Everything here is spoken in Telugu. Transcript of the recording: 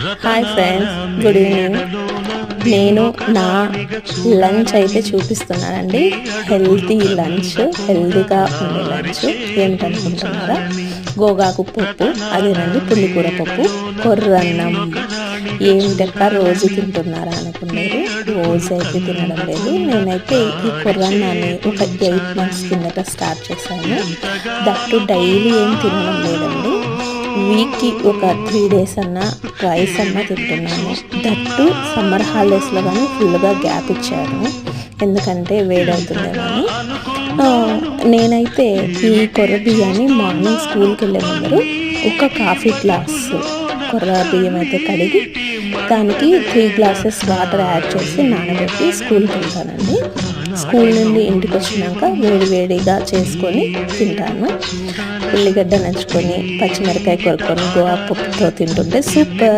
Hi friends, good evening. నేను నా లంచ్ అయితే చూపిస్తున్నానండి. హెల్తీ లంచ్, హెల్తీగా ఉండే లంచ్ ఏమిటనుకుంటున్నారా? గోగాకు పప్పు, అదేనండి పులికూర పప్పు, కొర్రన్నం. ఏమిటక్క రోజు తింటున్నారా అనుకున్నారు. రోజు అయితే తినడం లేదు. నేనైతే ఈ కొర్రన్నాన్ని ఒక 8 months కిందట స్టార్ట్ చేశాను. దట్టు డైలీ ఏం తినడం లేదండి. వీక్కి ఒక 3 days అన్నా, ట్వైస్ అన్నా తింటున్నాను. దట్టు సమ్మర్ హాలిడేస్లో కానీ ఫుల్గా గ్యాప్ ఇచ్చాను, ఎందుకంటే వేడవుతుందేమో అని. నేనైతే ఈ కొర్ర బియ్యాన్ని మార్నింగ్ స్కూల్కి వెళ్ళే ముందరు ఒక కాఫీ గ్లాస్ కొర్ర బియ్యం అయితే కడిగి దానికి 3 glasses వాటర్ యాడ్ చేసి నానబెట్టి స్కూల్కి వెళ్తానండి. స్కూల్ నుండి ఇంటికి వచ్చినాక వేడిగా చేసుకొని తింటాను. ఉల్లిగడ్డ నంచుకొని, పచ్చిమిరకాయ కొరుక్కొని, గోవా పప్పుతో తింటుంటే సూపర్.